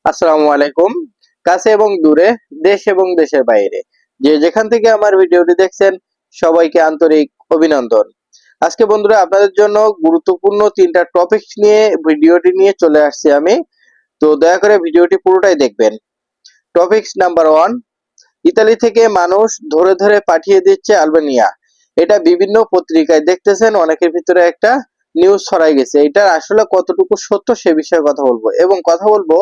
আসসালামু আলাইকুম। কাছে এবং দূরে, দেশ এবং দেশের বাইরে যে যেখান থেকে আমার ভিডিওটি দেখছেন সবাইকে আন্তরিক অভিনন্দন। আজকে বন্ধুরা আপনাদের জন্য গুরুত্বপূর্ণ ৩টা টপিকস নিয়ে ভিডিওটি নিয়ে চলে আসছি আমি। তো দয়া করে ভিডিওটি পুরোটাই দেখবেন। টপিকস নাম্বার 1, ইতালি থেকে মানুষ ধরে ধরে পাঠিয়ে দিচ্ছে আলবেনিয়া। এটা বিভিন্ন পত্রিকায় দেখতেছেন, অনেকের ভিতরে একটা নিউজ ছড়াই গেছে। এটা আসলে কতটুকু সত্য সে বিষয়ে কথা বলবো এবং কথা বলবো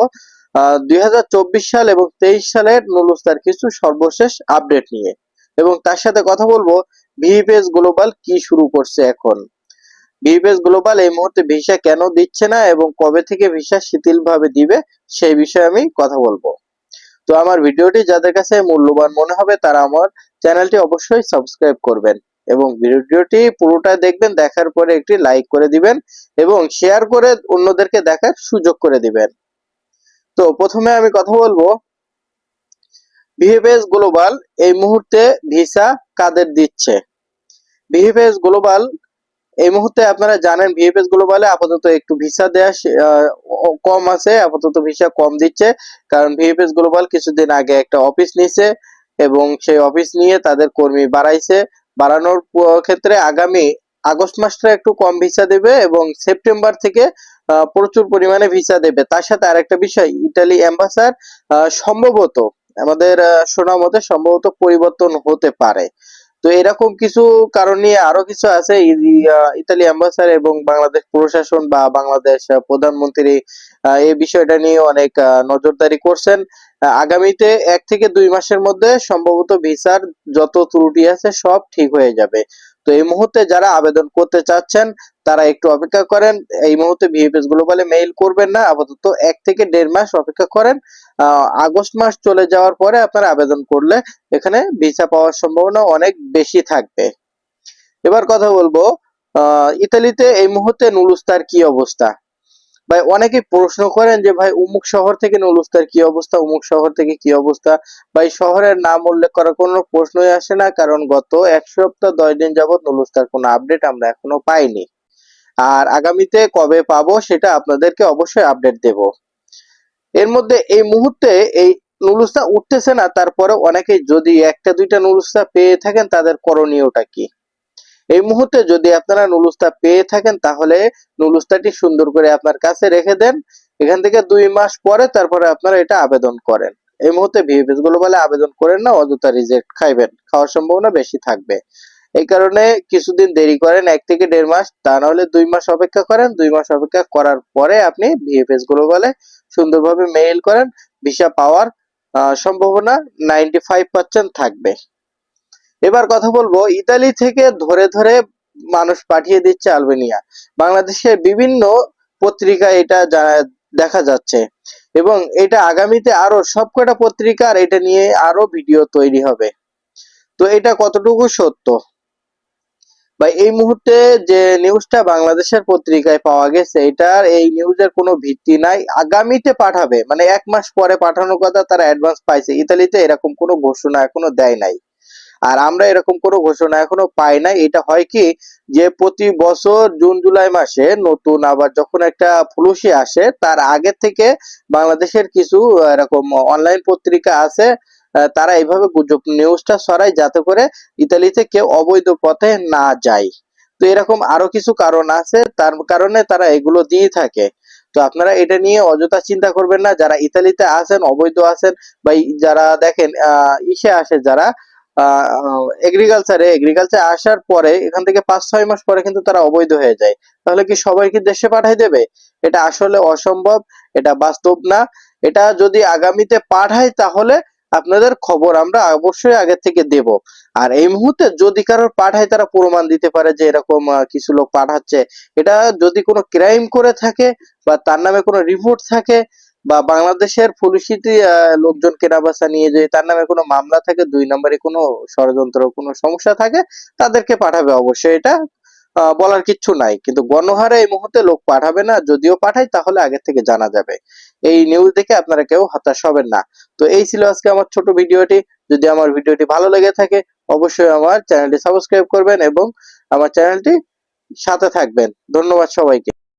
২০২৪ সাল এবং ২৩ সালের নুলুস্তার কিছু সর্বশেষ আপডেট নিয়ে এবং তার সাথে কথা বলবো ভিএফএস গ্লোবাল কি শুরু করছে এখন। ভিএফএস গ্লোবাল এই মুহূর্তে ভিসা কেন দিচ্ছে না এবং কবে থেকে ভিসা শিথিলভাবে দিবে সেই বিষয়ে আমি কথা বলবো। তো আমার ভিডিওটি যাদের কাছে মূল্যবান মনে হবে তারা আমার চ্যানেলটি অবশ্যই সাবস্ক্রাইব করবেন এবং ভিডিওটি পুরোটা দেখবেন, দেখার পরে একটি লাইক করে দিবেন এবং শেয়ার করে অন্যদেরকে দেখার সুযোগ করে দিবেন। তো প্রথমে আমি কথা বলবো ভিএফএস গ্লোবাল এই মুহূর্তে ভিসা কাদের দিচ্ছে। ভিএফএস গ্লোবাল এই মুহূর্তে আপনারা জানেন ভিএফএস গ্লোবালে আপাতত একটু ভিসা দেয়া কম আছে, আপাতত ভিসা কম দিচ্ছে কারণ ভিএফএস গ্লোবাল কিছুদিন আগে একটা অফিস নিছে এবং সেই অফিস নিয়ে তাদের কর্মী বাড়াইছে। বাড়ানোর ক্ষেত্রে আগামী আগস্ট মাসটা একটু কম ভিসা দেবে এবং সেপ্টেম্বর থেকে প্রচুর পরিমাণে ভিসা দেবে। তার সাথে আরেকটা বিষয়, ইতালি অ্যাম্বাসাডার সম্ভবত আমাদের শোনা মতে সম্ভবত পরিবর্তন হতে পারে। তো এরকম কিছু কারণ নিয়ে আরো কিছু আছে। ইতালি অ্যাম্বাসাডার এবং বাংলাদেশ প্রশাসন বা বাংলাদেশ প্রধানমন্ত্রী এই বিষয়টা নিয়ে অনেক নজরদারি করছেন। আগামীতে ১ থেকে ২ মাসের মধ্যে সম্ভবত ভিসার যত ত্রুটি আছে সব ঠিক হয়ে যাবে। তো এই মুহূর্তে যারা আবেদন করতে চাচ্ছেন তারা একটু অপেক্ষা করেন। এই মুহূর্তে ভিএফএস গ্লোবালে মেইল করবেন না, আপাতত ১ থেকে ১.৫ মাস অপেক্ষা করেন। আগস্ট মাস চলে যাওয়ার পরে আপনারা আবেদন করলে এখানে ভিসা পাওয়ার সম্ভাবনা অনেক বেশি থাকবে। এবার কথা বলবো ইতালিতে এই মুহূর্তে নুলুস্তার কি অবস্থা। ভাই অনেকে প্রশ্ন করেন যে ভাই অমুক শহর থেকে নুলুস্তার কি অবস্থা, অমুক শহর থেকে কি অবস্থা। ভাই শহরের নাম উল্লেখ করার কোনো প্রশ্নই আসে না কারণ গত ১ সপ্তাহ ১০ দিন যাবত নুলুস্তার কোনো আপডেট আমরা এখনো পাইনি। আর আগামীতে কবে পাবো সেটা আপনাদেরকে অবশ্যই আপডেট দেব। এর মধ্যে এই মুহূর্তে এই নুলুস্তা উঠতেছে না, তারপরে অনেকে যদি ১টা ২টা নুলুস্তা পেয়ে থাকেন তাদের করণীয়টা কি। এই মুহূর্তে যদি আপনারা নুলুস্তা পেয়ে থাকেন তাহলে নুলুস্তাটি সুন্দর করে আপনার কাছে রেখে দেন। এখান থেকে ২ মাস পরে তারপরে আপনারা এটা আবেদন করেন। এই মুহূর্তে ভিএফএস গ্লোবালে আবেদন করেন না, অযথা রিজেক্ট খাইবেন, খাওয়ার সম্ভাবনা বেশি থাকবে। এই কারণে কিছুদিন দেরি করেন, ১ থেকে ১.৫ মাস, তা নাহলে ২ মাস অপেক্ষা করেন। ২ মাস অপেক্ষা করার পরে আপনি ভিএফএস গ্লোবালে সুন্দরভাবে মেইল করেন, ভিসা পাওয়ার সম্ভাবনা ৯৫% থাকবে। এবার কথা বলবো ইতালি থেকে ধরে ধরে মানুষ পাঠিয়ে দিচ্ছে আলবেনিয়া। বাংলাদেশের বিভিন্ন পত্রিকায় এটা দেখা যাচ্ছে এবং এটা আগামীতে আরো সবকটা পত্রিকার এটা নিয়ে আরো ভিডিও তৈরি হবে। তো এটা কতটুকু সত্য বা এই মুহূর্তে যে নিউজটা বাংলাদেশের পত্রিকায় পাওয়া গেছে এটার এই নিউজের কোনো ভিত্তি নাই। আগামীতে পাঠাবে মানে ১ মাস পরে পাঠানোর কথা তারা অ্যাডভান্স পাইছে। ইতালিতে এরকম কোনো ঘোষণা এখনো দেয় নাই। আর আমরা এরকম কোনো ঘোষণা এখনো পাই নাই। এটা হয় কি যে প্রতি বছর জুন জুলাই মাসে নতুন আবার যখন একটা ফুলুসি আসে তার আগে থেকে বাংলাদেশের কিছু এরকম অনলাইন পত্রিকা আছে, তারা এইভাবে গুজব নিউজটা ছড়ায় যাতে করে ইতালিতে কেউ অবৈধ পথে না যায়। তো এরকম আরো কিছু কারণ আছে, তার কারণে তারা এগুলো দিয়ে থাকে। তো আপনারা এটা নিয়ে অযথা চিন্তা করবেন না। যারা ইতালিতে আছেন অবৈধ আছেন বা যারা দেখেন ইসে আসে যারা এগ্রিকালচার আসার পরে এখান থেকে ৫-৬ মাস পরে কিন্তু তারা অবৈধ হয়ে যায়। তাহলে কি সবাইকে দেশে পাঠায় দেবে? এটা আসলে অসম্ভব, এটা বাস্তব না। এটা যদি আগামীতে পাঠায় তাহলে আপনাদের খবর আমরা অবশ্যই আগে থেকে দেব। আর এই মুহূর্তে যদি কারোর পাঠায় তারা প্রমাণ দিতে পারে যে এরকম কিছু লোক পাঠাচ্ছে। এটা যদি কোনো ক্রাইম করে থাকে বা তার নামে কোনো রিপোর্ট থাকে বা বাংলাদেশের পুলিশিতে লোকজন কেনাবেচা নিয়ে যে তার নামে কোনো মামলা থাকে, ২ নম্বরে কোনো ষড়যন্ত্র কোনো সমস্যা থাকে, তাদেরকে পাঠাবে অবশ্যই। এটা বলার কিচ্ছু নাই। কিন্তু গণহারে এই মুহূর্তে লোক পাঠাবে না। যদিও পাঠায় তাহলে আগে থেকে জানা যাবে। এই নিউজ দেখে আপনারা কেউ হতাশ হবেন না। তো এই ছিল আজকে আমার ছোট ভিডিওটি। যদি আমার ভিডিওটি ভালো লেগে থাকে অবশ্যই আমার চ্যানেলটি সাবস্ক্রাইব করবেন এবং আমার চ্যানেলটি সাথে থাকবেন। ধন্যবাদ সবাইকে।